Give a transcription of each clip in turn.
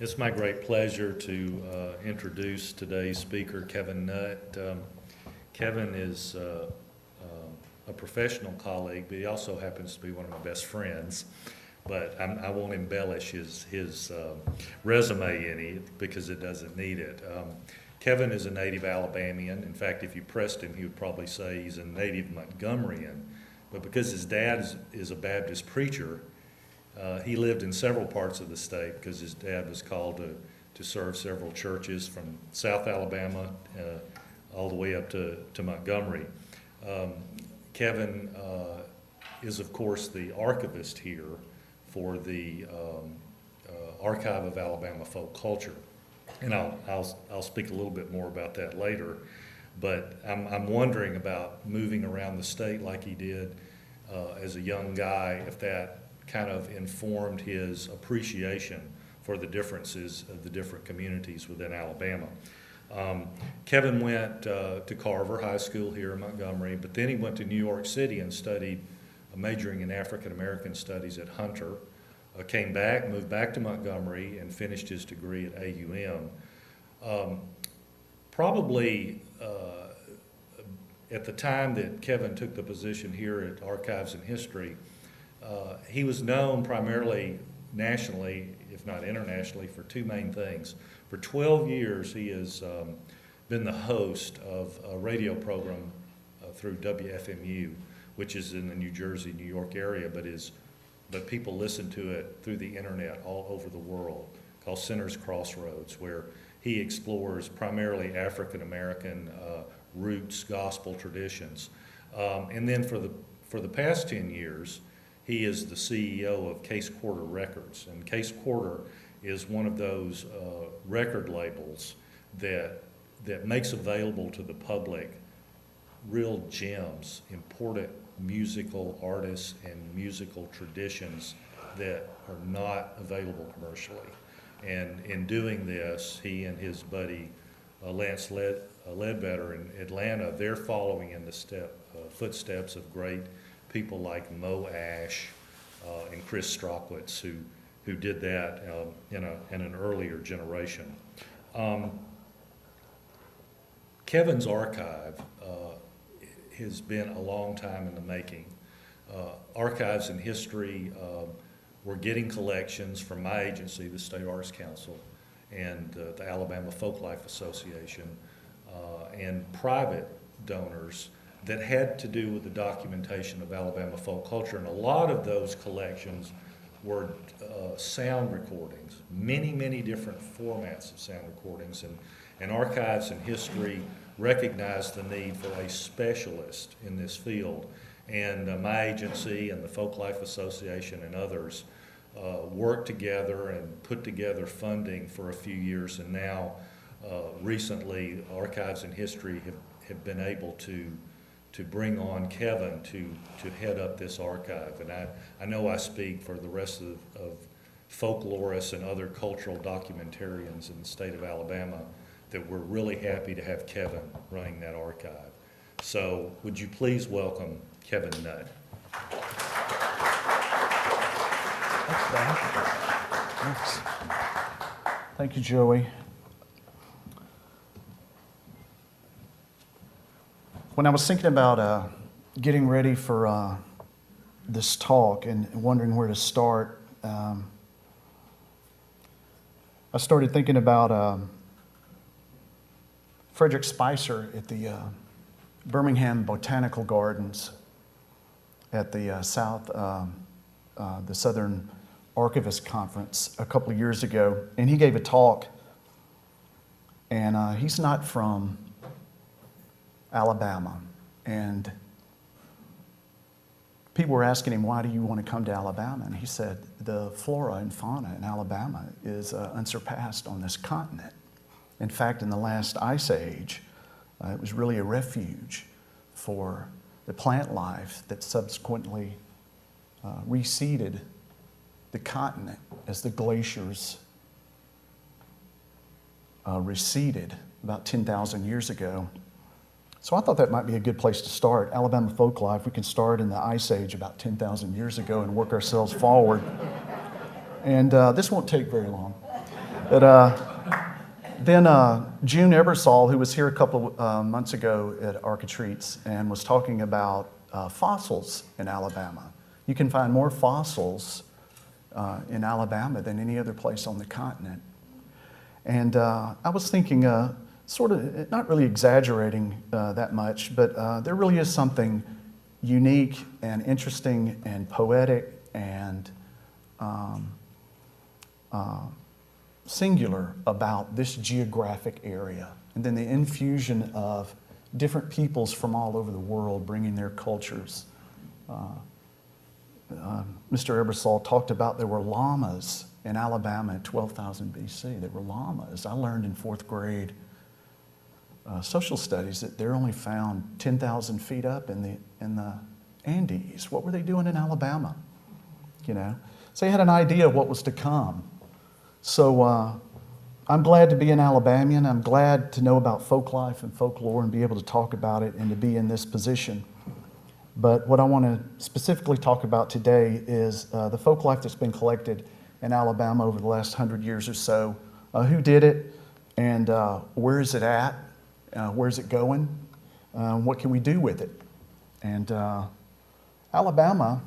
It's my great pleasure to introduce today's speaker, Kevin Nutt. Kevin is a professional colleague, but he also happens to be one of my best friends. But I won't embellish his resume any because it doesn't need it. Kevin is a native Alabamian. In fact, if you pressed him, he would probably say he's a native Montgomeryan. But because his dad is a Baptist preacher, he lived in several parts of the state because his dad was called to serve several churches from South Alabama all the way up to Montgomery. Kevin is, of course, the archivist here for the Archive of Alabama Folk Culture. And I'll speak a little bit more about that later. But I'm wondering about moving around the state like he did as a young guy, if that kind of informed his appreciation for the differences of the different communities within Alabama. Kevin went to Carver High School here in Montgomery, but then he went to New York City and studied majoring in African American Studies at Hunter. Came back, moved back to Montgomery, and finished his degree at AUM. Probably at the time that Kevin took the position here at Archives and History, he was known primarily nationally, if not internationally, for two main things. For 12 years, he has been the host of a radio program through WFMU, which is in the New Jersey, New York area, but people listen to it through the internet all over the world, called Sinners Crossroads, where he explores primarily African American roots, gospel traditions. And then for the past 10 years, he is the CEO of Case Quarter Records. And Case Quarter is one of those record labels that makes available to the public real gems, important musical artists and musical traditions that are not available commercially. And in doing this, he and his buddy Lance Ledbetter in Atlanta, they're following in the footsteps of great people like Mo Ash and Chris Strockwitz, who did that in an earlier generation. Kevin's archive has been a long time in the making. Archives and History, we're getting collections from my agency, the State Arts Council, and the Alabama Folklife Association, and private donors that had to do with the documentation of Alabama folk culture. And a lot of those collections were sound recordings, many different formats of sound recordings. And Archives and History recognized the need for a specialist in this field. And my agency and the Folklife Association and others worked together and put together funding for a few years. And now, recently, Archives and History have been able to bring on Kevin to head up this archive. And I know I speak for the rest of folklorists and other cultural documentarians in the state of Alabama that we're really happy to have Kevin running that archive. So would you please welcome Kevin Nutt. Thanks, Dan. Thanks. Thank you, Joey. When I was thinking about getting ready for this talk and wondering where to start, I started thinking about Frederick Spicer at the Birmingham Botanical Gardens at the the Southern Archivist Conference a couple of years ago, and he gave a talk, and he's not from Alabama, and people were asking him, why do you want to come to Alabama? And he said, the flora and fauna in Alabama is unsurpassed on this continent. In fact, in the last ice age, it was really a refuge for the plant life that subsequently reseeded the continent as the glaciers receded about 10,000 years ago. So I thought that might be a good place to start. Alabama Folklife, we can start in the Ice Age about 10,000 years ago and work ourselves forward. And this won't take very long. But then June Ebersol, who was here a couple of months ago at ArchiTreats and was talking about fossils in Alabama. You can find more fossils in Alabama than any other place on the continent. And I was thinking, sort of, not really exaggerating that much, but there really is something unique and interesting and poetic and singular about this geographic area. And then the infusion of different peoples from all over the world bringing their cultures. Mr. Ebersol talked about there were llamas in Alabama in 12,000 BC. There were llamas. I learned in 4th grade social studies that they're only found 10,000 feet up in the Andes. What were they doing in Alabama? You know, so they had an idea of what was to come. So I'm glad to be an Alabamian. I'm glad to know about folk life and folklore and be able to talk about it and to be in this position. But what I want to specifically talk about today is the folk life that's been collected in Alabama over the last 100 years or so. Who did it, and where is it at? Where is it going? What can we do with it? And Alabama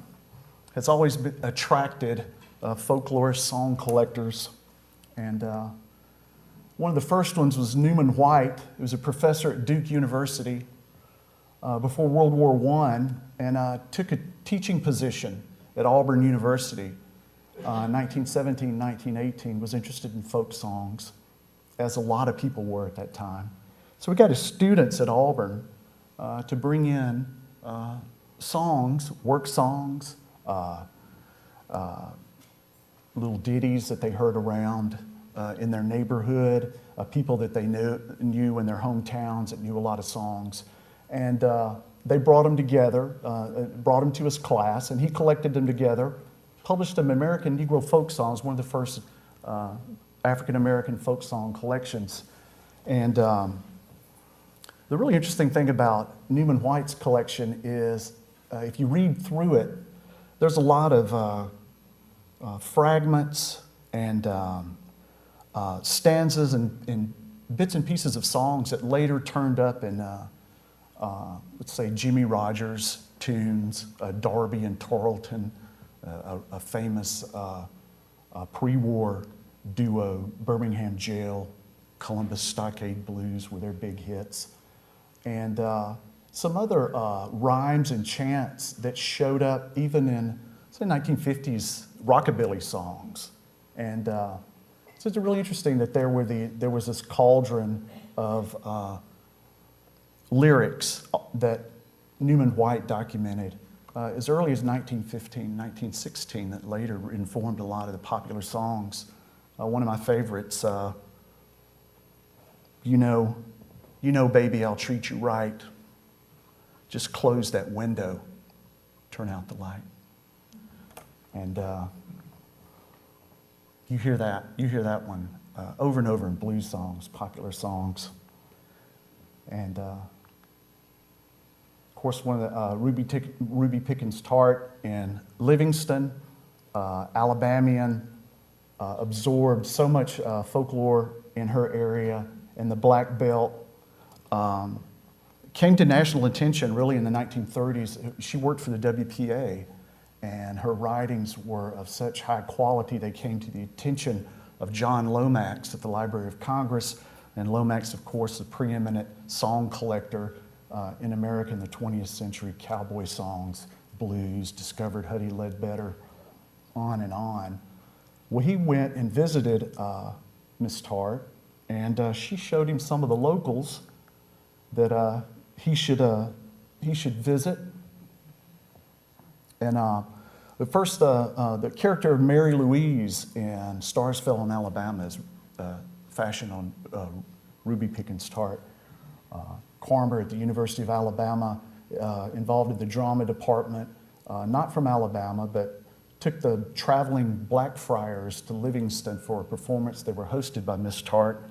has always attracted folklorist song collectors. And one of the first ones was Newman White, who was a professor at Duke University before World War I, and took a teaching position at Auburn University. 1917, 1918, was interested in folk songs, as a lot of people were at that time. So we got his students at Auburn to bring in songs, work songs, little ditties that they heard around in their neighborhood, people that they knew in their hometowns that knew a lot of songs. And they brought them together, brought them to his class, and he collected them together, published them American Negro Folk Songs, one of the first African-American folk song collections. And the really interesting thing about Newman White's collection is if you read through it, there's a lot of fragments and stanzas and bits and pieces of songs that later turned up in, let's say, Jimmy Rogers tunes, Darby and Tarleton, a famous pre-war duo, Birmingham Jail, Columbus Stockade Blues were their big hits. And some other rhymes and chants that showed up even in, say, 1950s rockabilly songs. And so it's really interesting that there was this cauldron of lyrics that Newman White documented as early as 1915, 1916, that later informed a lot of the popular songs. One of my favorites, you know, baby, I'll treat you right. Just close that window, turn out the light. And you hear that one over and over in blues songs, popular songs. And of course, one of the Ruby Pickens Tart in Livingston, Alabamian, absorbed so much folklore in her area, in the Black Belt. Came to national attention really in the 1930s. She worked for the WPA, and her writings were of such high quality they came to the attention of John Lomax at the Library of Congress. And Lomax, of course, the preeminent song collector in America in the 20th century, cowboy songs, blues, discovered Huddie Ledbetter, on and on. Well, he went and visited Miss Tart, and she showed him some of the locals that he should visit. And the character of Mary Louise in Stars Fell in Alabama is fashioned on Ruby Pickens Tart. Carmer at the University of Alabama, involved in the drama department, not from Alabama, but took the traveling Blackfriars to Livingston for a performance. They were hosted by Miss Tart,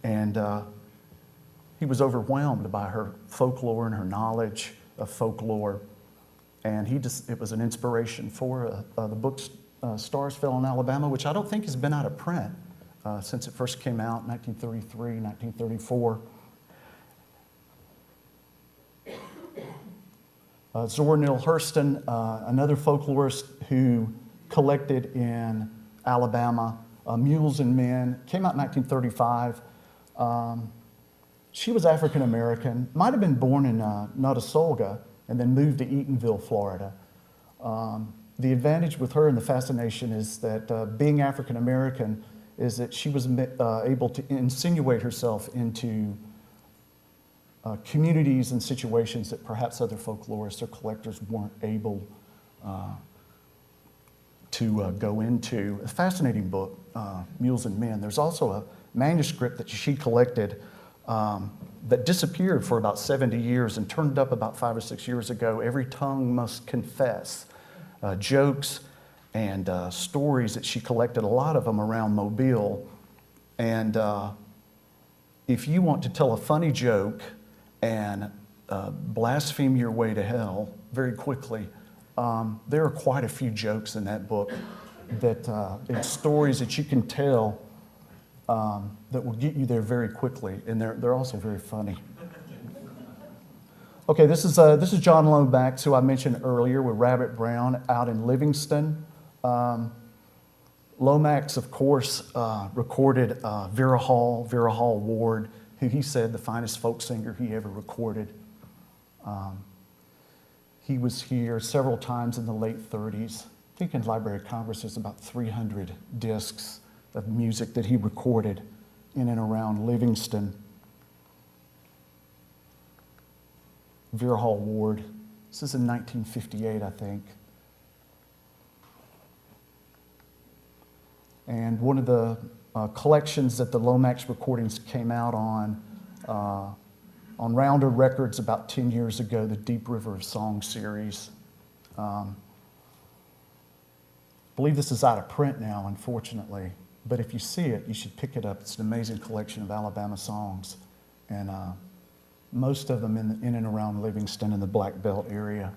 and he was overwhelmed by her folklore and her knowledge of folklore. And it was an inspiration for the book Stars Fell in Alabama, which I don't think has been out of print since it first came out, 1933, 1934. Zora Neale Hurston, another folklorist who collected in Alabama, Mules and Men, came out in 1935. She was African American, might have been born in Nutt, and then moved to Eatonville, Florida. The advantage with her and the fascination is that being African American is that she was able to insinuate herself into communities and situations that perhaps other folklorists or collectors weren't able to go into. A fascinating book, Mules and Men. There's also a manuscript that she collected that disappeared for about 70 years and turned up about 5 or 6 years ago. Every Tongue Must Confess. Jokes and stories that she collected, a lot of them around Mobile. And if you want to tell a funny joke and blaspheme your way to hell very quickly, there are quite a few jokes in that book that it's stories that you can tell that will get you there very quickly, and they're also very funny. Okay, this is John Lomax, who I mentioned earlier with Rabbit Brown out in Livingston. Lomax, of course, recorded Vera Hall Ward, who he said the finest folk singer he ever recorded. He was here several times in the late 30s. I think in the Library of Congress there's about 300 discs of music that he recorded in and around Livingston. Vera Hall Ward. This is in 1958, I think. And one of the collections that the Lomax recordings came out on Rounder Records about 10 years ago, the Deep River of Song series. I believe this is out of print now, unfortunately. But if you see it, you should pick it up. It's an amazing collection of Alabama songs. And most of them in and around Livingston in the Black Belt area.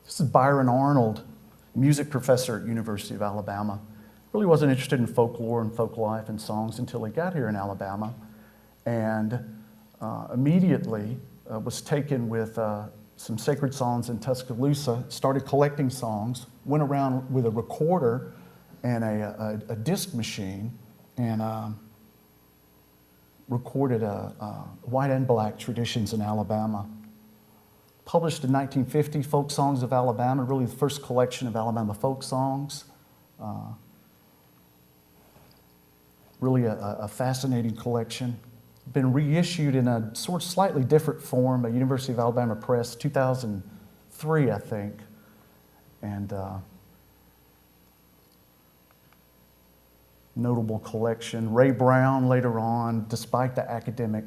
This is Byron Arnold, music professor at University of Alabama. Really wasn't interested in folklore and folk life and songs until he got here in Alabama, and immediately was taken with some sacred songs in Tuscaloosa, started collecting songs, went around with a recorder and a disc machine, and recorded white and black traditions in Alabama. Published in 1950, Folk Songs of Alabama, really the first collection of Alabama folk songs. Really a fascinating collection. Been reissued in a sort of slightly different form, a University of Alabama Press, 2003, I think. And notable collection. Ray Brown later on, despite the academic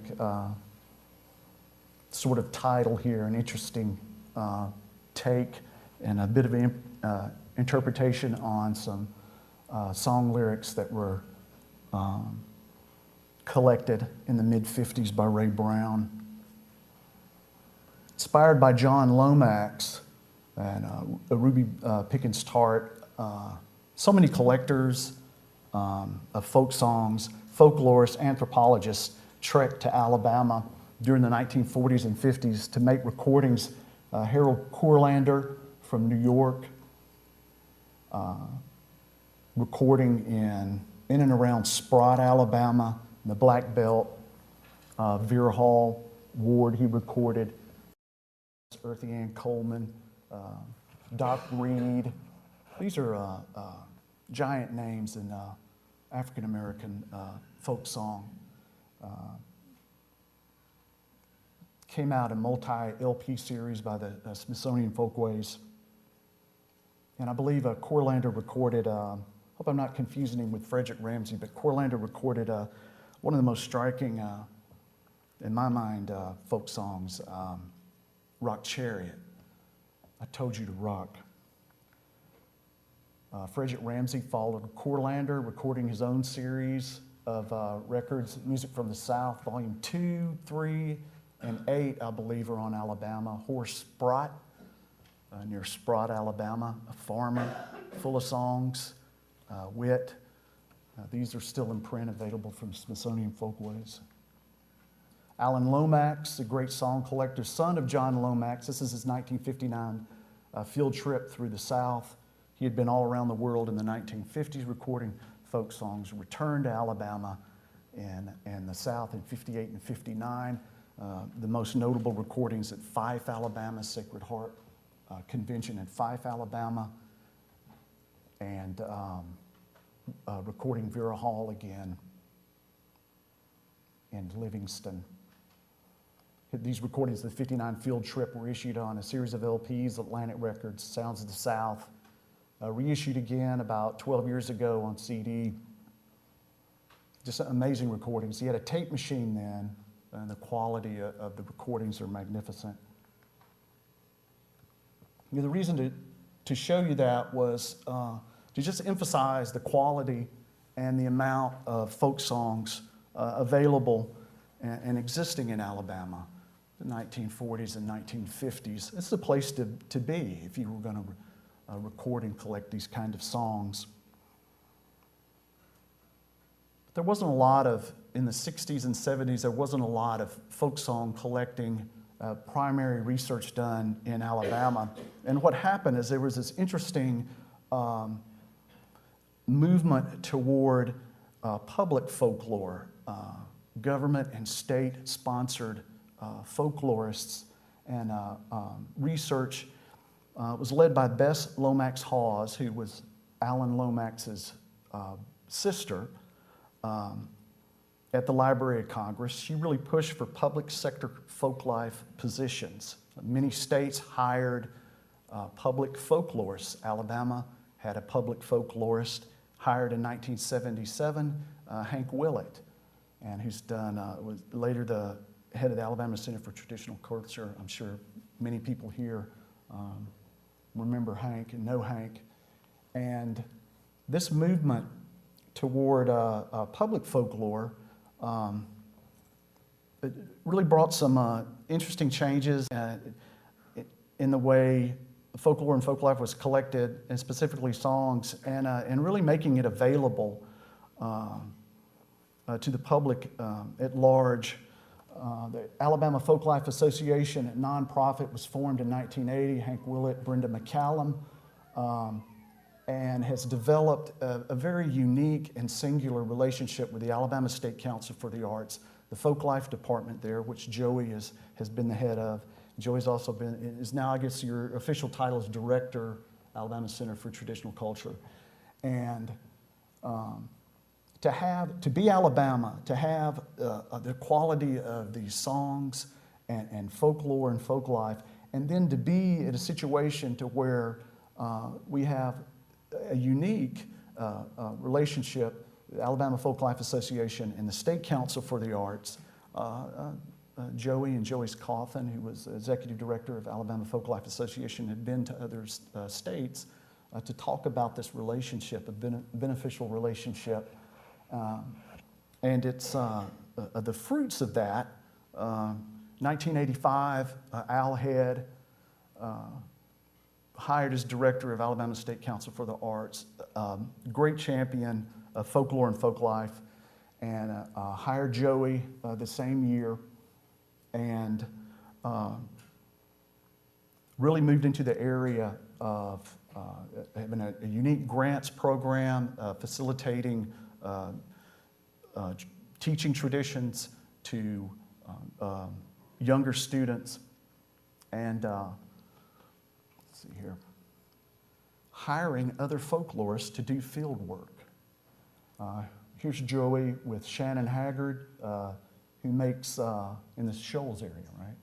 sort of title here, an interesting take and a bit of interpretation on some song lyrics that were collected in the mid-50s by Ray Brown. Inspired by John Lomax and Ruby Pickens Tart, so many collectors of folk songs, folklorists, anthropologists trekked to Alabama during the 1940s and 50s to make recordings. Harold Courlander from New York, recording in and around Sprott, Alabama, in the Black Belt. Vera Hall Ward, he recorded. Earthy Ann Coleman, Doc Reed. These are giant names in African American folk song. Came out a multi-LP series by the Smithsonian Folkways. And I believe Courlander recorded, hope I'm not confusing him with Frederick Ramsey, but Courlander recorded one of the most striking, in my mind, folk songs, Rock Chariot. I Told You to Rock. Frederick Ramsey followed Courlander, recording his own series of records, Music from the South, Volume 2, 3, and 8, I believe, are on Alabama. Horace Sprott, near Sprott, Alabama, a farmer, full of songs, wit, These are still in print, available from Smithsonian Folkways. Alan Lomax, the great song collector, son of John Lomax. This is his 1959 field trip through the South. He had been all around the world in the 1950s recording folk songs, returned to Alabama and the South in 58 and 59. The most notable recordings at Fife, Alabama, Sacred Heart Convention in Fife, Alabama, and recording Vera Hall again in Livingston. These recordings of the 59 field trip were issued on a series of LPs, Atlantic Records, Sounds of the South, reissued again about 12 years ago on CD. Just amazing recordings. He had a tape machine then, and the quality of the recordings are magnificent. You know, the reason to show you that was to just emphasize the quality and the amount of folk songs available and existing in Alabama, the 1940s and 1950s. It's the place to be if you were going to record and collect these kind of songs. But there wasn't a lot of, in the 60s and 70s, there wasn't a lot of folk song collecting, primary research done in Alabama. And what happened is there was this interesting movement toward public folklore, government and state-sponsored folklorists, and research was led by Bess Lomax Hawes, who was Alan Lomax's sister, at the Library of Congress. She really pushed for public sector folklife positions. Many states hired public folklorists. Alabama had a public folklorist hired in 1977, Hank Willett, and who's done, was later the head of the Alabama Center for Traditional Culture. I'm sure many people here remember Hank and know Hank. And this movement toward public folklore it really brought some interesting changes in the way folklore and folklife was collected, and specifically songs, and really making it available to the public at large. The Alabama Folklife Association, a nonprofit, was formed in 1980. Hank Willett, Brenda McCallum, and has developed a very unique and singular relationship with the Alabama State Council for the Arts, the Folklife Department there, which Joey has been the head of. Joey's also is now, I guess your official title is Director, Alabama Center for Traditional Culture. And to be Alabama, to have the quality of these songs and folklore and folklife, and then to be in a situation to where we have a unique relationship, the Alabama Folklife Association and the State Council for the Arts. Joey and Joey's Coffin, who was executive director of Alabama Folklife Association, had been to other states to talk about this relationship, a beneficial relationship. And it's the fruits of that. 1985, Al Head hired as director of Alabama State Council for the Arts, great champion of folklore and folklife, and hired Joey the same year, and really moved into the area of having a unique grants program, facilitating teaching traditions to younger students, and let's see here, hiring other folklorists to do field work. Here's Joey with Shannon Haggard, who makes in the Shoals area, right?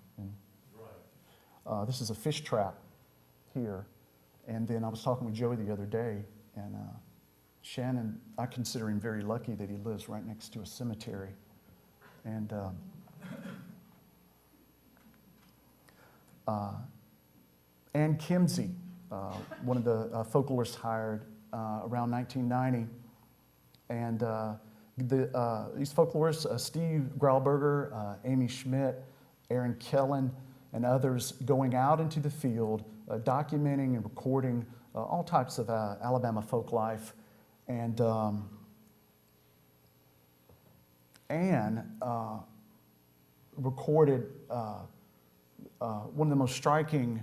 Right. This is a fish trap here, and then I was talking with Joey the other day, and Shannon, I consider him very lucky that he lives right next to a cemetery. And Ann Kimsey, one of the folklorists hired around 1990. And these folklorists, Steve Grauberger, Amy Schmidt, Aaron Kellen, and others going out into the field, documenting and recording all types of Alabama folk life, and and recorded one of the most striking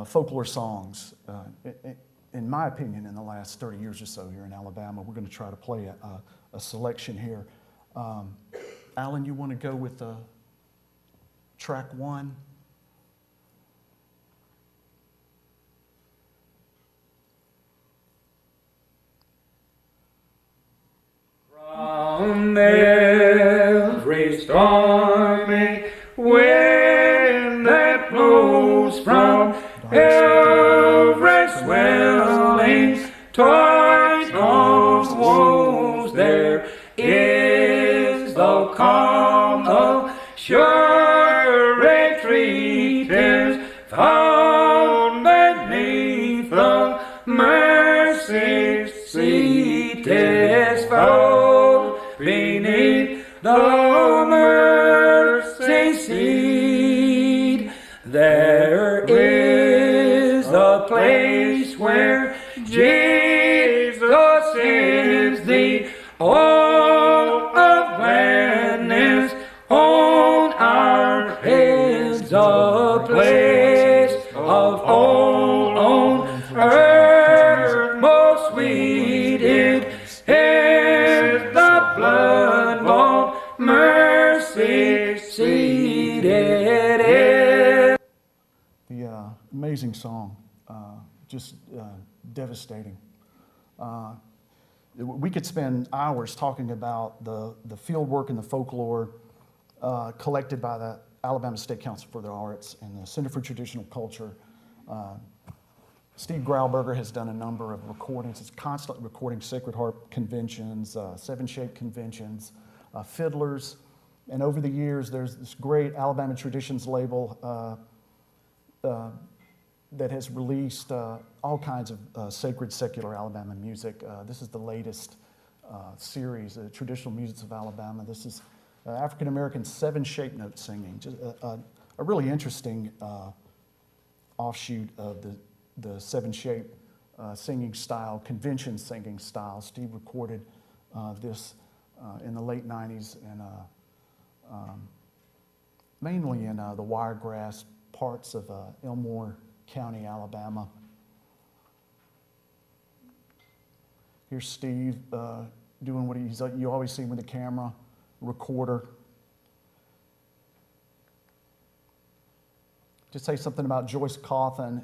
folklore songs, in my opinion, in the last 30 years or so here in Alabama. We're going to try to play a selection here. Alan, you want to go with track 1? From every stormy wind that blows from every swelling tide of woes, there is the calm of sure retreat is found beneath the mercy seat, is found beneath the mercy seat. There is a place where Jesus is the all of gladness on our heads, a place of all on earth most sweet. It is the blood-bought mercy seat. It is. The amazing song, just devastating. We could spend hours talking about the field work and the folklore collected by the Alabama State Council for the Arts and the Center for Traditional Culture. Steve Grauberger has done a number of recordings. He's constantly recording Sacred Harp conventions, Seven Shape conventions, fiddlers. And over the years, there's this great Alabama Traditions label that has released all kinds of sacred secular Alabama music. This is the latest series, Traditional Musics of Alabama. This is African-American seven-shape note singing, just a really interesting offshoot of the seven-shape singing style, convention singing style. Steve recorded this in the late 90s and mainly in the wiregrass parts of Elmore County, Alabama. Here's Steve doing what you always see with the camera, recorder. To say something about Joyce Cawthon,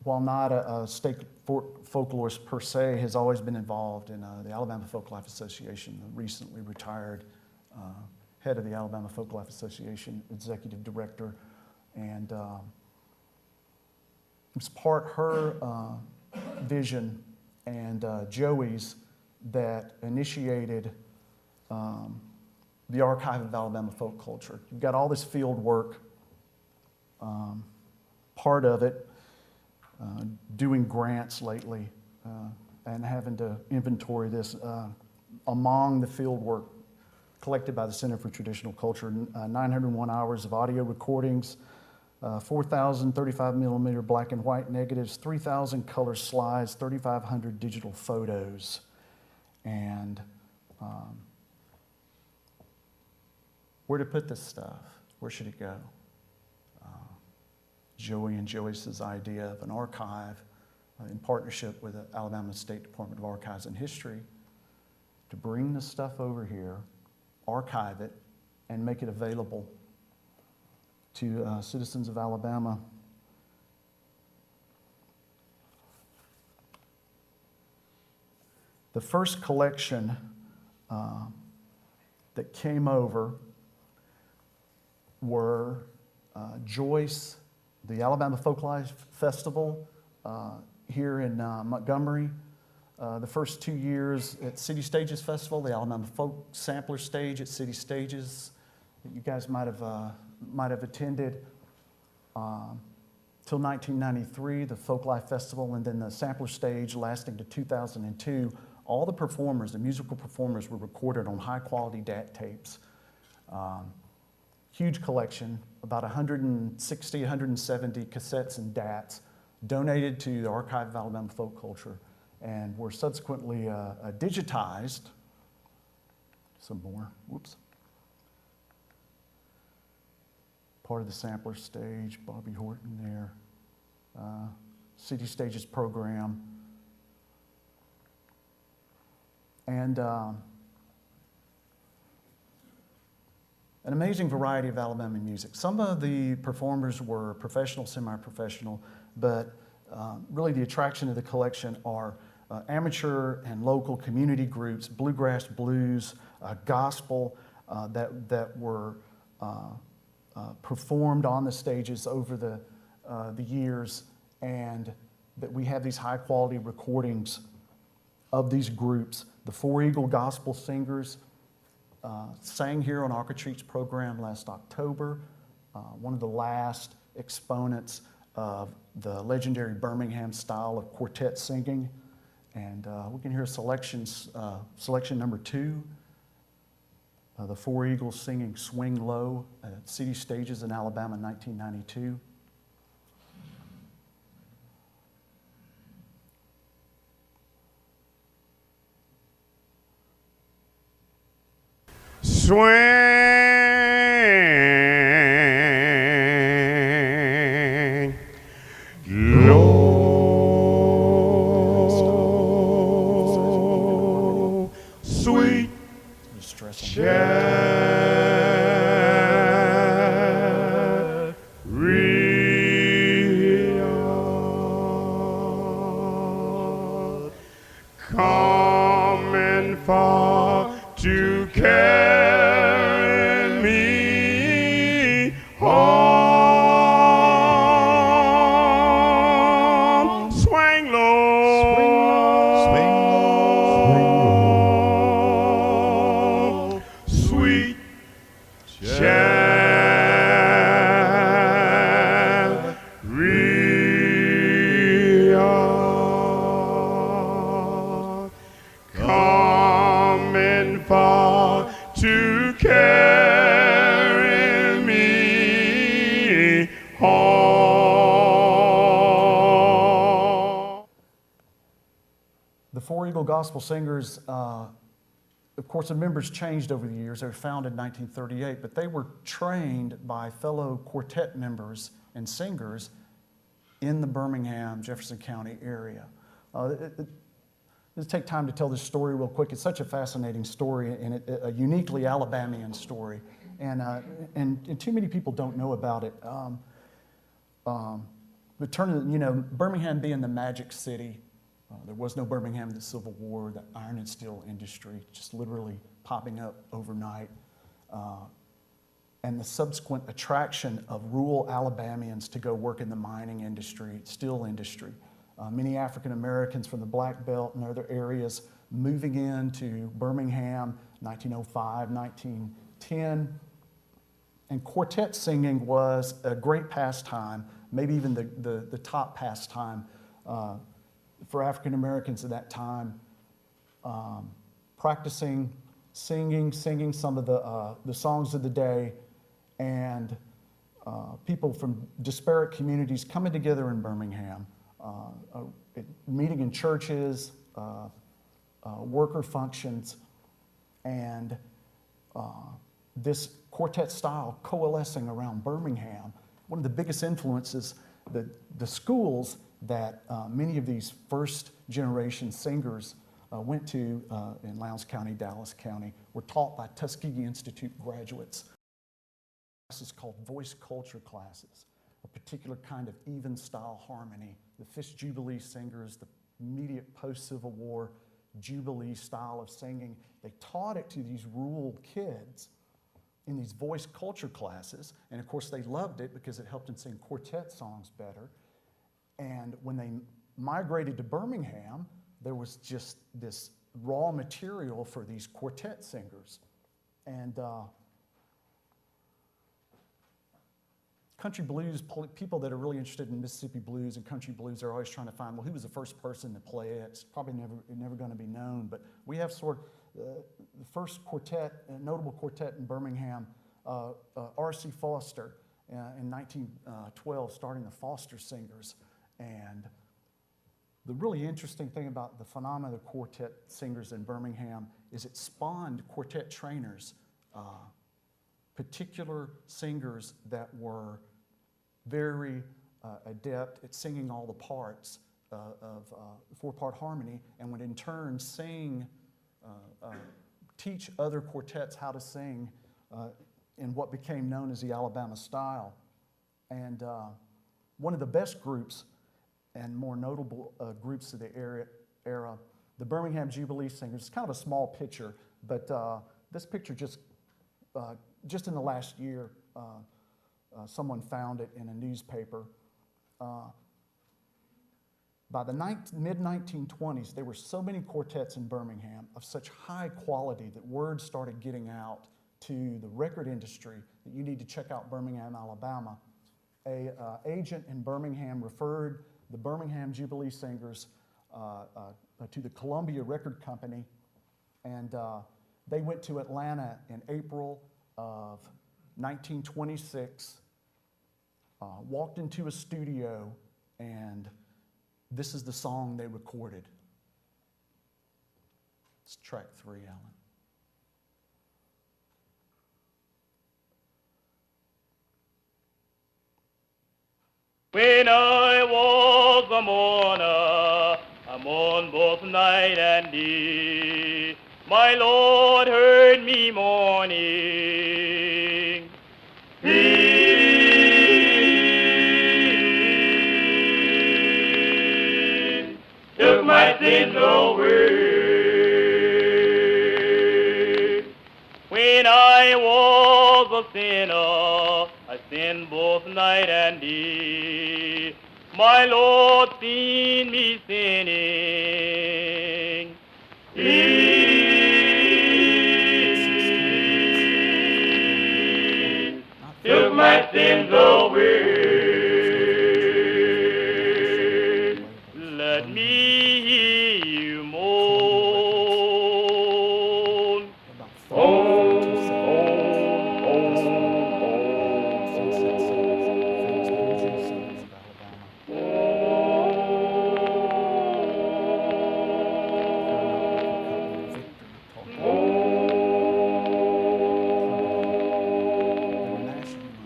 while not a state folklorist per se, has always been involved in the Alabama Folklife Association, the recently retired head of the Alabama Folklife Association, executive director, and it was part her vision and Joey's that initiated the Archive of Alabama Folk Culture. You've got all this field work, part of it, doing grants lately and having to inventory this among the field work collected by the Center for Traditional Culture, 901 hours of audio recordings, 4,000 35 millimeter black and white negatives, 3,000 color slides, 3,500 digital photos. And where to put this stuff? Where should it go? Joey and Joyce's idea of an archive in partnership with the Alabama State Department of Archives and History to bring the stuff over here, archive it, and make it available to citizens of Alabama. The first collection that came over were Joyce, the Alabama Folklife Festival here in Montgomery. The first 2 years at City Stages Festival, the Alabama Folk Sampler Stage at City Stages that you guys might have attended. Till 1993, the Folklife Festival, and then the Sampler Stage lasting to 2002. All the performers, the musical performers, were recorded on high-quality DAT tapes. Huge collection, about 160, 170 cassettes and DATs, donated to the Archive of Alabama Folk Culture. and were subsequently digitized. Some more, whoops. Part of the sampler stage, Bobby Horton there. City Stages program. And an amazing variety of Alabama music. Some of the performers were professional, semi-professional, but really the attraction of the collection are amateur and local community groups, bluegrass, blues, gospel that were performed on the stages over the years, and that we have these high quality recordings of these groups. The Four Eagle Gospel Singers sang here on ArchiTreats program last October, one of the last exponents of the legendary Birmingham style of quartet singing. And we can hear selection number 2, the Four Eagles singing Swing Low at City Stages in Alabama in 1992. Swing low, sweet chariot, coming far to carry me home. Swing low, swing low, sweet chariot, coming far to carry me home. The Four Eagle Gospel Singers, of course, the members changed over the years. They were founded in 1938, but they were trained by fellow quartet members and singers in the Birmingham, Jefferson County area. Let's take time to tell this story real quick. It's such a fascinating story and a uniquely Alabamian story, and too many people don't know about it. Birmingham being the magic city, there was no Birmingham in the Civil War. The iron and steel industry just literally popping up overnight, and the subsequent attraction of rural Alabamians to go work in the mining industry, steel industry. Many African Americans from the Black Belt and other areas moving into Birmingham, 1905, 1910. And quartet singing was a great pastime, maybe even the top pastime for African Americans at that time. Practicing singing some of the songs of the day, and people from disparate communities coming together in Birmingham. Meeting in churches, worker functions, and this quartet style coalescing around Birmingham. One of the biggest influences, the schools that many of these first generation singers went to in Lowndes County, Dallas County, were taught by Tuskegee Institute graduates. Classes called voice culture classes, a particular kind of even style harmony. The Fish Jubilee singers, the immediate post-Civil War Jubilee style of singing, they taught it to these rural kids in these voice culture classes, and of course they loved it because it helped them sing quartet songs better. And when they migrated to Birmingham, there was just this raw material for these quartet singers. And country blues, people that are really interested in Mississippi blues and country blues are always trying to find, well, who was the first person to play it? It's probably never going to be known, but we have sort of the first quartet, notable quartet in Birmingham, R.C. Foster in 1912, starting the Foster Singers. And the really interesting thing about the phenomenon of quartet singers in Birmingham is it spawned quartet trainers, particular singers that were very adept at singing all the parts of four-part harmony, and would in turn teach other quartets how to sing in what became known as the Alabama style. And one of the best groups and more notable groups of the era, the Birmingham Jubilee Singers. It's kind of a small picture, but this picture just in the last year, someone found it in a newspaper. By the mid-1920s, there were so many quartets in Birmingham of such high quality that word started getting out to the record industry that you need to check out Birmingham, Alabama. An agent in Birmingham referred the Birmingham Jubilee Singers to the Columbia Record Company, and they went to Atlanta in April of 1926, walked into a studio, and this is the song they recorded. It's track 3, Alan. When I was a mourner, I mourned both night and day. My Lord heard me mourning. He took my sins away. When I was a sinner, I sinned both night and day. My Lord seen me sinning. He took my sins away. Let me hear you moan.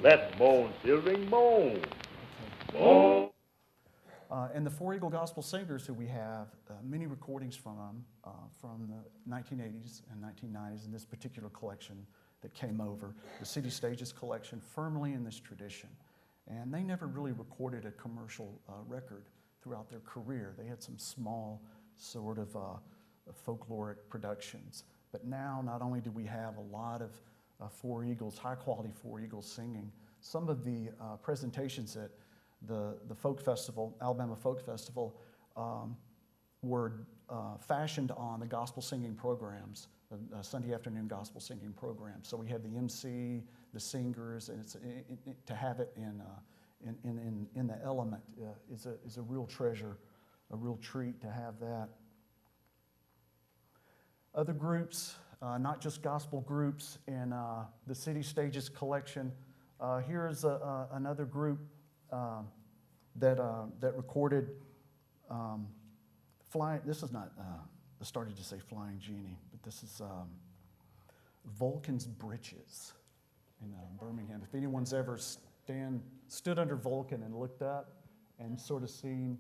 Let's moan, children, moan. Moan. And the Four Eagle Gospel Singers, who we have many recordings from the 1980s and 1990s in this particular collection that came over, the City Stages collection, firmly in this tradition. And they never really recorded a commercial record throughout their career. They had some small sort of folkloric productions. But now, not only do we have a lot of Four Eagles, high-quality Four Eagles singing, some of the presentations at the folk festival, Alabama Folk Festival, were fashioned on the gospel singing programs, Sunday afternoon gospel singing programs. So we have the MC, the singers, and to have it in the element is a real treasure, a real treat to have that. Other groups, not just gospel groups, in the City Stages collection. Here's another group that recorded Flying. This is not. I started to say Flying Genie, but this is Vulcan's Britches in Birmingham. If anyone's ever stood under Vulcan and looked up and sort of seen,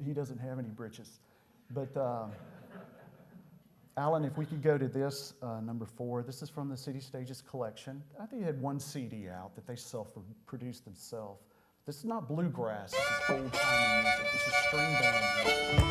he doesn't have any britches, but. Alan, if we could go to this, number 4. This is from the City Stages collection. I think they had one CD out that they self-produced themselves. This is not bluegrass. This is old-time music. This is string band music.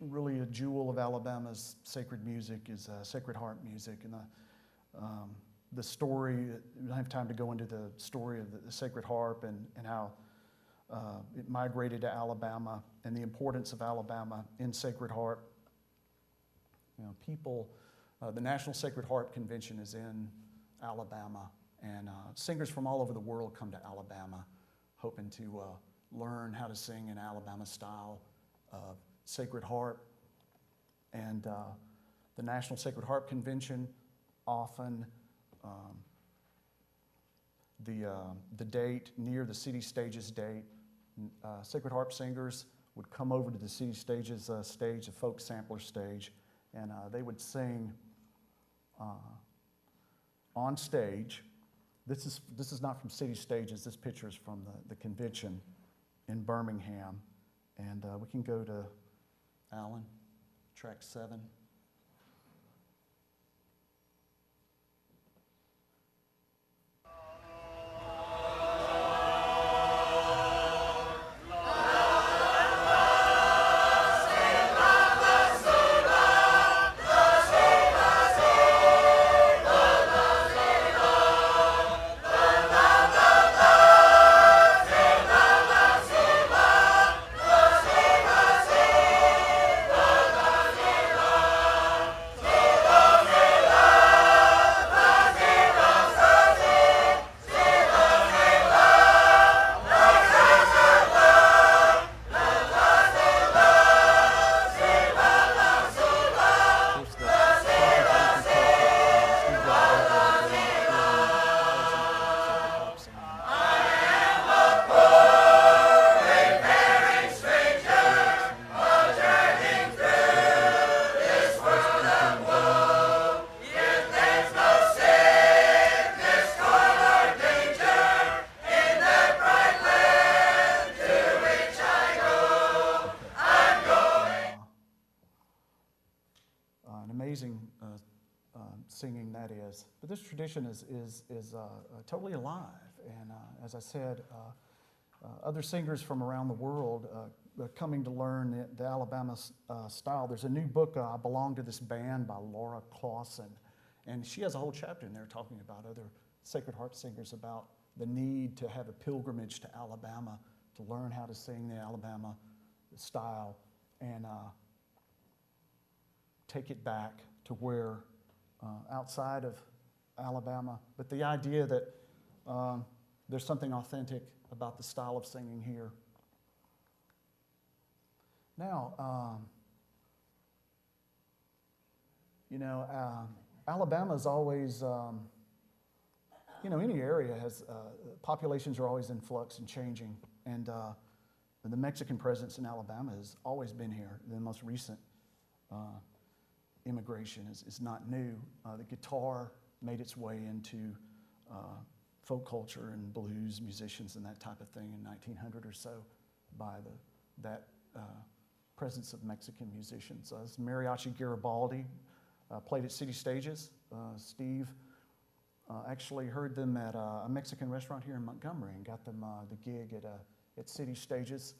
really a jewel of Alabama's sacred music is sacred harp music. And the story, we don't have time to go into the story of the sacred harp and how it migrated to Alabama and the importance of Alabama in sacred harp. You know, people, the National Sacred Harp Convention is in Alabama, and singers from all over the world come to Alabama hoping to learn how to sing an Alabama style of sacred harp. And the National Sacred Harp Convention often, the date near the city stages date, sacred harp singers would come over to the city stages stage, the folk sampler stage, and they would sing on stage. This is not from city stages. This picture is from the convention in Birmingham, and we can go to Alan, track 7. Singing that is. But this tradition is totally alive. And as I said, other singers from around the world coming to learn the Alabama style. There's a new book, I Belong to This Band by Laura Clausen. And she has a whole chapter in there talking about other sacred harp singers, about the need to have a pilgrimage to Alabama to learn how to sing the Alabama style and take it back to where outside of Alabama, but the idea that there's something authentic about the style of singing here. Now, Alabama's always, any area has, populations are always in flux and changing, and the Mexican presence in Alabama has always been here. The most recent immigration is not new. The guitar made its way into folk culture and blues musicians and that type of thing in 1900 or so by that presence of Mexican musicians. This Mariachi Garibaldi played at city stages. Steve actually heard them at a Mexican restaurant here in Montgomery and got them the gig at city stages.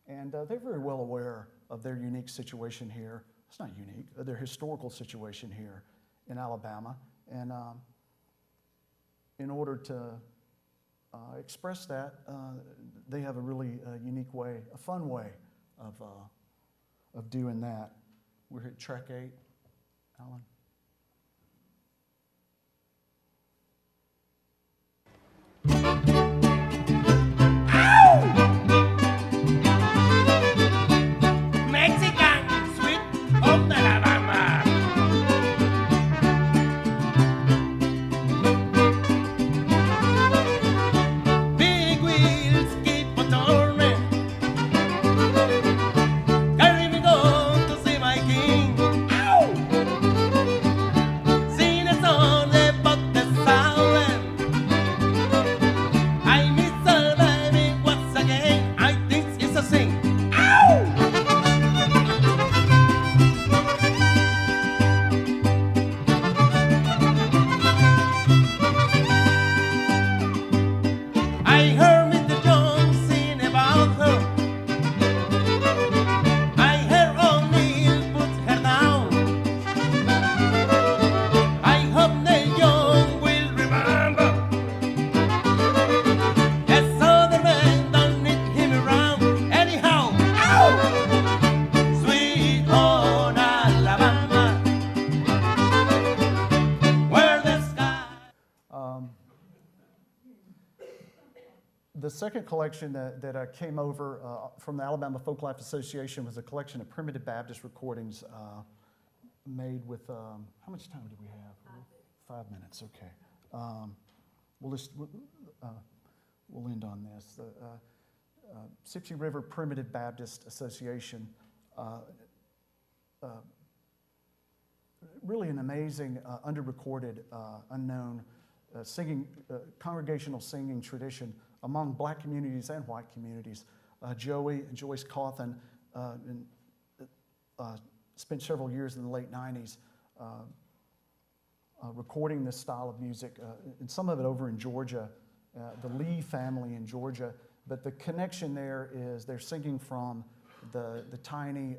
And they're very well aware of their unique situation here. It's not unique, their historical situation here in Alabama. And in order to express that, they have a really unique way, a fun way of doing that. We're at track 8, Alan. The second collection that came over from the Alabama Folklife Association was a collection of primitive Baptist recordings made with, how much time do we have? 5 minutes, okay. We'll end on this. The Sipsey River Primitive Baptist Association, really an amazing, under-recorded, unknown congregational singing tradition among black communities and white communities. Joey and Joyce Cawthon spent several years in the late 90s recording this style of music, and some of it over in Georgia, the Lee family in Georgia. But the connection there is they're singing from the tiny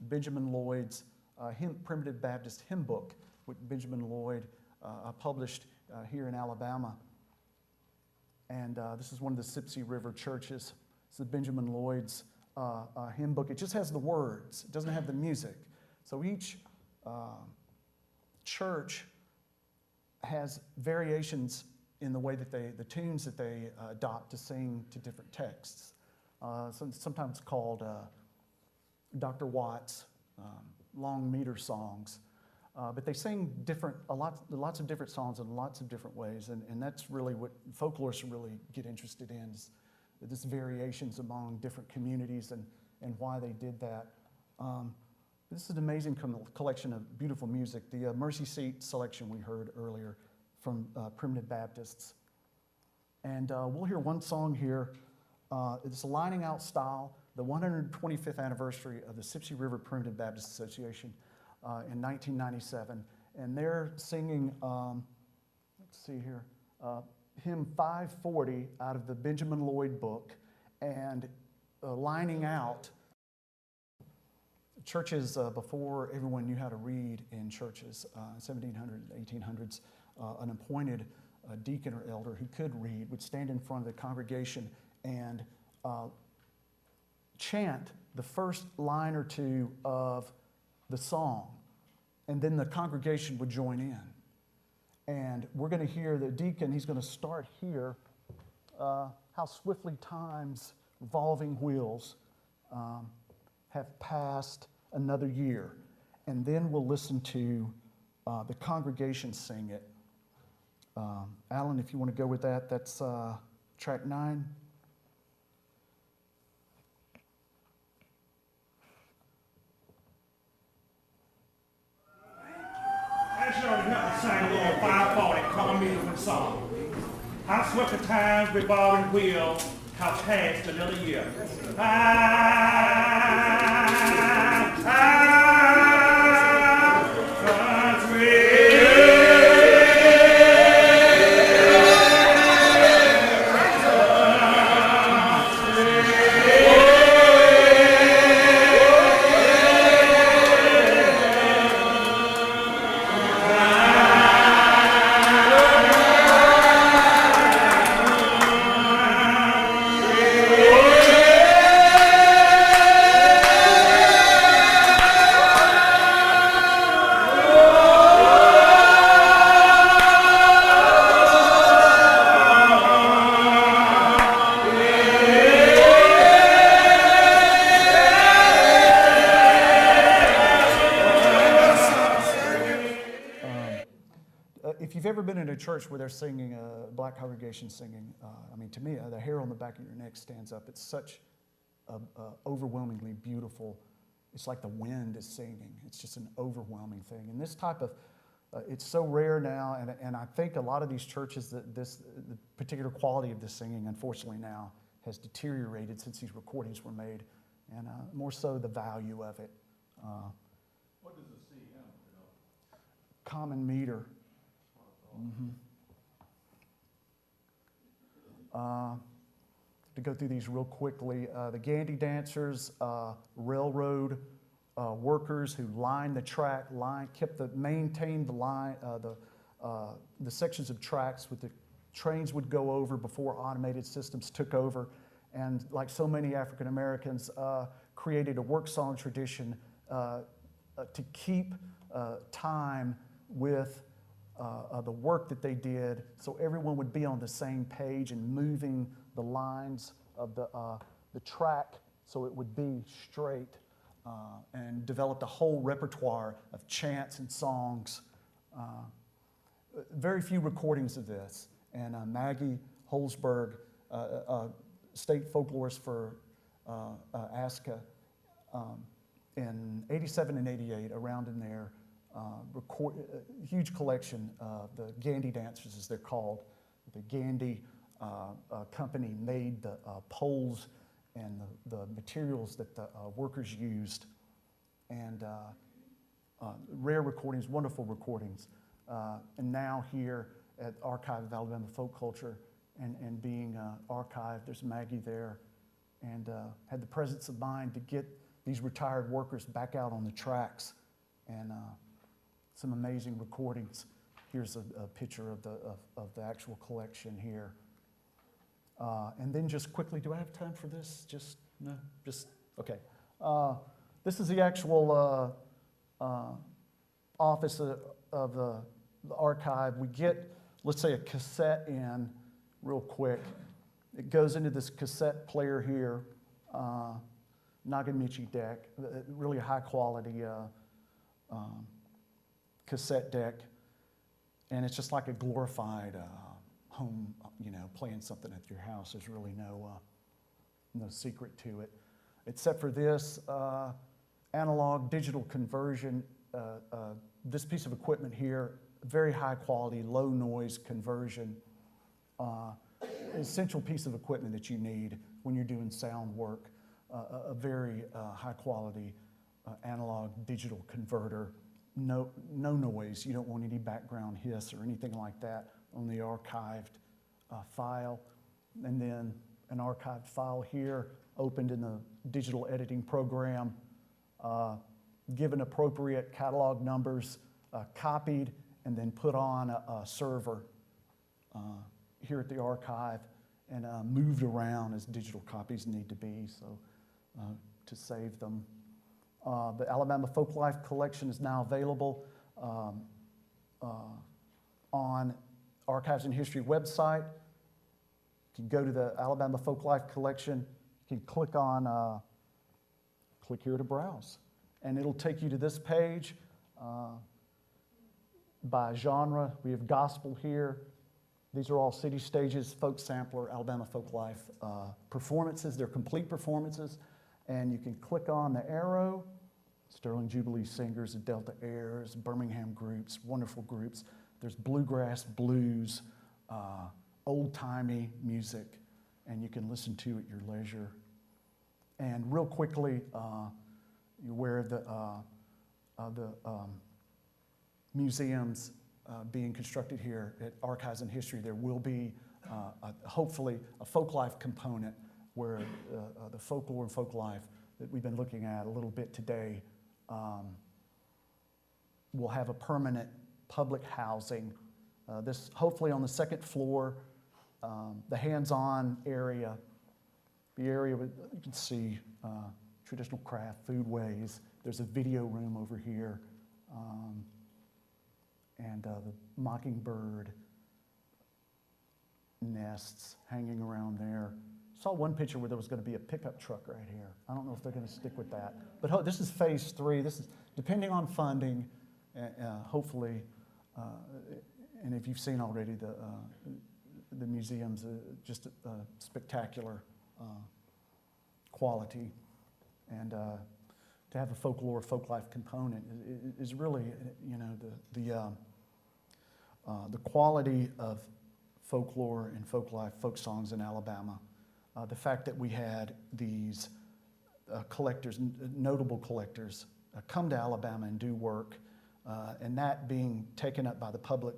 Benjamin Lloyd's Primitive Baptist Hymn Book, which Benjamin Lloyd published here in Alabama. And this is one of the Sipsey River churches. It's the Benjamin Lloyd's hymn book. It just has the words. It doesn't have the music. So each church has variations in the way that the tunes that they adopt to sing to different texts. Sometimes called Dr. Watts, long meter songs. But they sing lots of different songs in lots of different ways, and that's really what folklorists really get interested in, is this variations among different communities and why they did that. This is an amazing collection of beautiful music. The Mercy Seat selection we heard earlier from Primitive Baptists. And we'll hear one song here. It's a lining out style, the 125th anniversary of the Sipsey River Primitive Baptist Association in 1997. And they're singing, let's see here, hymn 540 out of the Benjamin Lloyd book, and lining out. Churches, before everyone knew how to read in churches, 1700s, 1800s, an appointed deacon or elder who could read would stand in front of the congregation and chant the first line or two of the song, and then the congregation would join in. And we're going to hear the deacon, he's going to start here, how swiftly time's revolving wheels have passed another year. And then we'll listen to the congregation sing it. Alan, if you want to go with that, that's track 9. That's sure to help me sing a little 540 common music song. How swift the times revolving wheel have passed another year. Church where they're singing, black congregation singing, I mean, to me, the hair on the back of your neck stands up. It's such a overwhelmingly beautiful, it's like the wind is singing. It's just an overwhelming thing. And this type of, it's so rare now, and I think a lot of these churches, the particular quality of this singing, unfortunately now, has deteriorated since these recordings were made, and more so the value of it. What does the CM, you know? Common meter. Mm-hmm. To go through these real quickly, the Gandy dancers, railroad workers who lined the track, maintained the line, the sections of tracks with the trains would go over before automated systems took over, and like so many African Americans, created a work song tradition to keep time with the work that they did, so everyone would be on the same page and moving the lines of the track so it would be straight, and developed a whole repertoire of chants and songs. Very few recordings of this. And Maggie Holzberg, state folklorist for ASCA, in 87 and 88, around in there, record a huge collection of the Gandy dancers, as they're called. The Gandy company made the poles and the materials that the workers used, and rare recordings, wonderful recordings. And now here at Archive of Alabama Folk Culture and being archived, there's Maggie there, and had the presence of mind to get these retired workers back out on the tracks, and some amazing recordings. Here's a picture of the actual collection here. And then just quickly, do I have time for this? No, okay. This is the actual office of the archive. We get, let's say, a cassette in real quick. It goes into this cassette player here, Nagamichi deck, really high quality cassette deck. And it's just like a glorified home, playing something at your house. There's really no secret to it. Except for this analog digital conversion, this piece of equipment here, very high quality, low noise conversion, essential piece of equipment that you need when you're doing sound work, a very high quality analog digital converter. No noise. You don't want any background hiss or anything like that on the archived file. And then an archived file here, opened in the digital editing program, given appropriate catalog numbers, copied, and then put on a server here at the archive, and moved around as digital copies need to be, so to save them. The Alabama Folklife collection is now available on Archives and History website. You can go to the Alabama Folklife collection. You can click here to browse, and it'll take you to this page by genre. We have gospel here. These are all city stages, folk sampler, Alabama Folklife performances. They're complete performances. And you can click on the arrow, Sterling Jubilee singers, the Delta Airs, Birmingham groups, wonderful groups. There's bluegrass, blues, old-timey music, and you can listen to at your leisure. And real quickly, you're aware of the museums being constructed here at Archives and History. There will be hopefully a folklife component where the folklore and folklife that we've been looking at a little bit today will have a permanent public housing. This hopefully on the second floor, the hands-on area, the area you can see traditional craft, foodways. There's a video room over here, and the mockingbird nests hanging around there. Saw one picture where there was going to be a pickup truck right here. I don't know if they're going to stick with that. But this is phase 3. This is depending on funding, hopefully, and if you've seen already the museum's just spectacular quality, and to have a folklore, folklife component is really, the quality of folklore and folklife, folk songs in Alabama. The fact that we had these collectors, notable collectors, come to Alabama and do work, and that being taken up by the public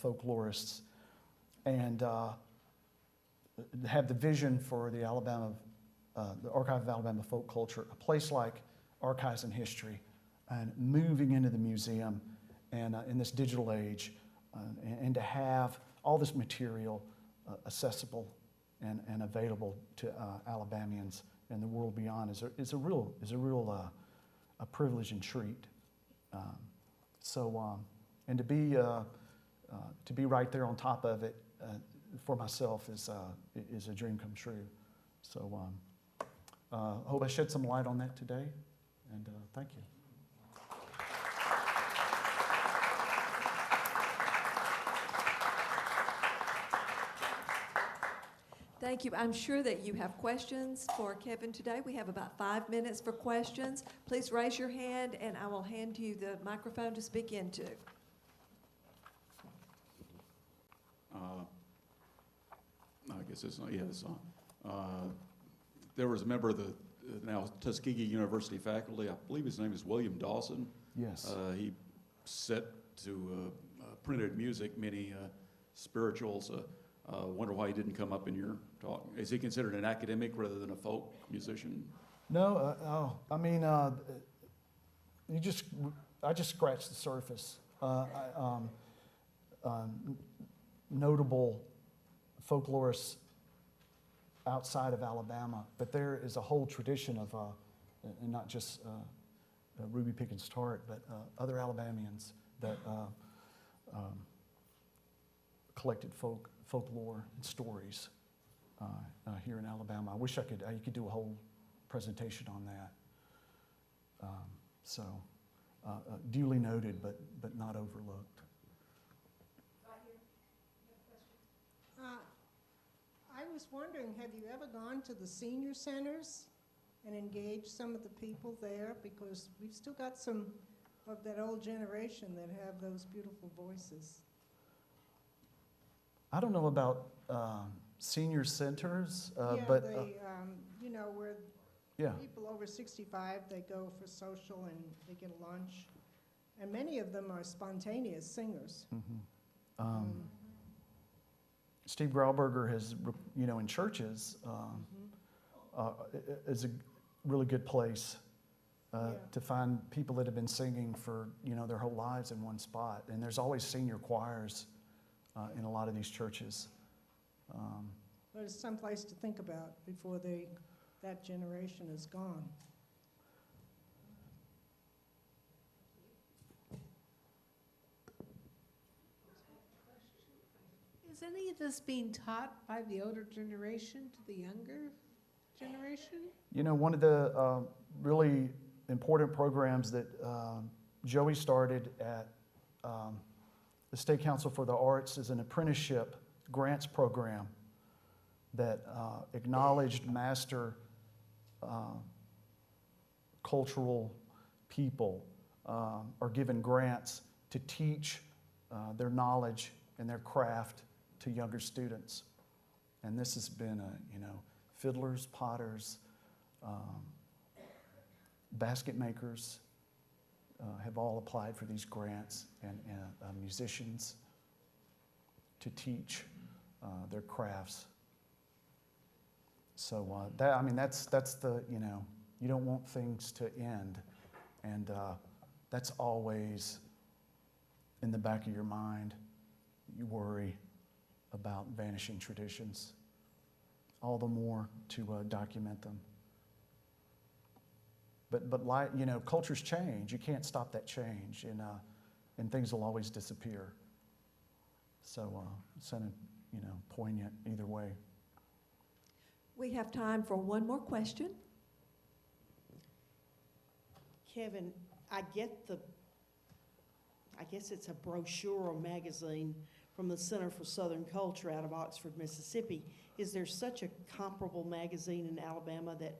folklorists, and have the vision for the the Archive of Alabama Folk Culture, a place like Archives and History, and moving into the museum, and in this digital age, and to have all this material accessible and available to Alabamians and the world beyond is a real a privilege and treat. And to be right there on top of it, for myself is a dream come true. So I hope I shed some light on that today, and thank you. Thank you. I'm sure that you have questions for Kevin today. We have about 5 minutes for questions. Please raise your hand, and I will hand you the microphone to speak into. I guess it's not, yeah, it's on. There was a member of the now Tuskegee University faculty, I believe his name is William Dawson. Yes. He set to printed music many spirituals. Wonder why he didn't come up in your talk. Is he considered an academic rather than a folk musician? No, I mean, I just scratched the surface. Notable folklorists outside of Alabama, but there is a whole tradition of, and not just Ruby Pickens Tart, but other Alabamians that collected folklore and stories here in Alabama. I wish you could do a whole presentation on that. Duly noted, but not overlooked. I was wondering, have you ever gone to the senior centers and engaged some of the people there? Because we've still got some of that old generation that have those beautiful voices. I don't know about senior centers, Yeah, but they, you know, where yeah. people over 65, they go for social and they get a lunch. And many of them are spontaneous singers. Steve Grauberger has, in churches, is a really good place to find people that have been singing for, their whole lives in one spot. And there's always senior choirs in a lot of these churches. But it's someplace to think about before that generation is gone. Is any of this being taught by the older generation to the younger generation? One of the really important programs that Joey started at the State Council for the Arts is an Apprenticeship Grants program that acknowledged master cultural people are given grants to teach their knowledge and their craft to younger students. And this has been fiddlers, potters, basket makers have all applied for these grants, and musicians to teach their crafts. So that's the, you don't want things to end, and that's always in the back of your mind. You worry about vanishing traditions, all the more to document them. But like, cultures change. You can't stop that change, and things will always disappear. So it's poignant either way. We have time for one more question. Kevin, I guess it's a brochure or magazine from the Center for Southern Culture out of Oxford, Mississippi. Is there such a comparable magazine in Alabama that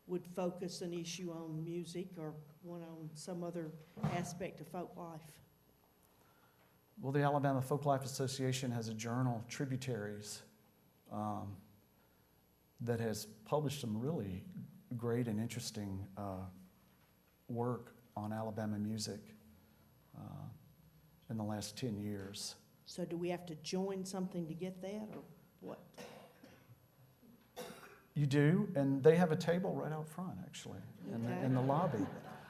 would focus an issue on music or one on some other aspect of folk life? Well, the Alabama Folklife Association has a journal, Tributaries, that has published some really great and interesting work on Alabama music in the last 10 years. So do we have to join something to get that, or what? You do, and they have a table right out front, actually, Okay. in the lobby.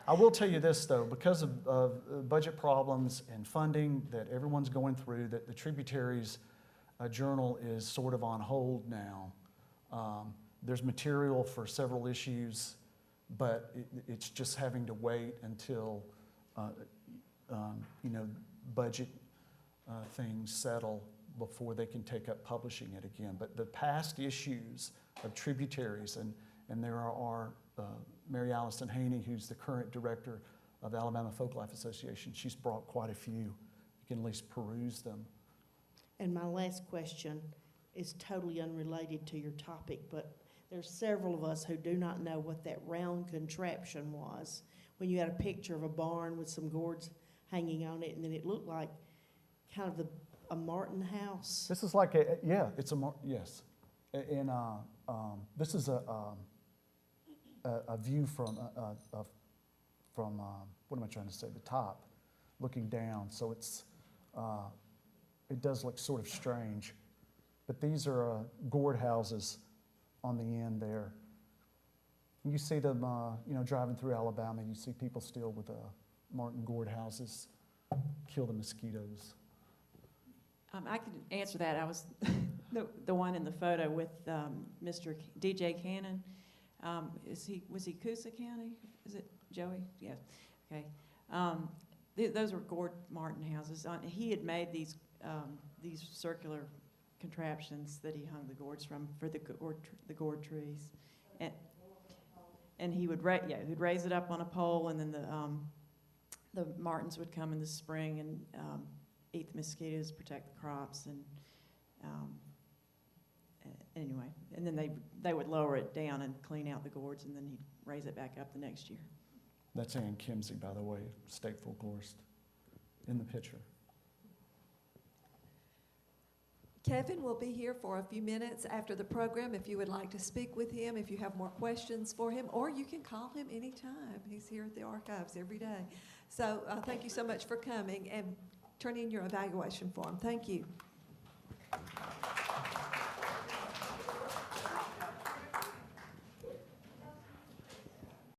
I will tell you this, though, because of budget problems and funding that everyone's going through, that the Tributaries journal is sort of on hold now. There's material for several issues, but it's just having to wait until, budget things settle before they can take up publishing it again. But the past issues of tributaries, and there are Mary Allison Haney, who's the current director of Alabama Folklife Association. She's brought quite a few. You can at least peruse them. And my last question is totally unrelated to your topic, but there's several of us who do not know what that round contraption was. When you had a picture of a barn with some gourds hanging on it, and then it looked like kind of a Martin house. This is like it's a yes. And this is a view from what am I trying to say? The top, looking down. So it's it does look sort of strange, but these are gourd houses on the end there. You see them, driving through Alabama. You see people still with Martin gourd houses, kill the mosquitoes. I can answer that. I was the one in the photo with Mr. DJ Cannon. Was he Coosa County? Is it Joey? Yeah. Okay. Those were gourd Martin houses. He had made these circular contraptions that he hung the gourds from for the gourd trees, and he would he'd raise it up on a pole, and then the martins would come in the spring and eat the mosquitoes, protect the crops, and anyway, and then they would lower it down and clean out the gourds, and then he'd raise it back up the next year. That's Ann Kimsey, by the way, state folklorist, in the picture. Kevin will be here for a few minutes after the program if you would like to speak with him, if you have more questions for him, or you can call him anytime. He's here at the archives every day. So thank you so much for coming and turn in your evaluation form. Thank you.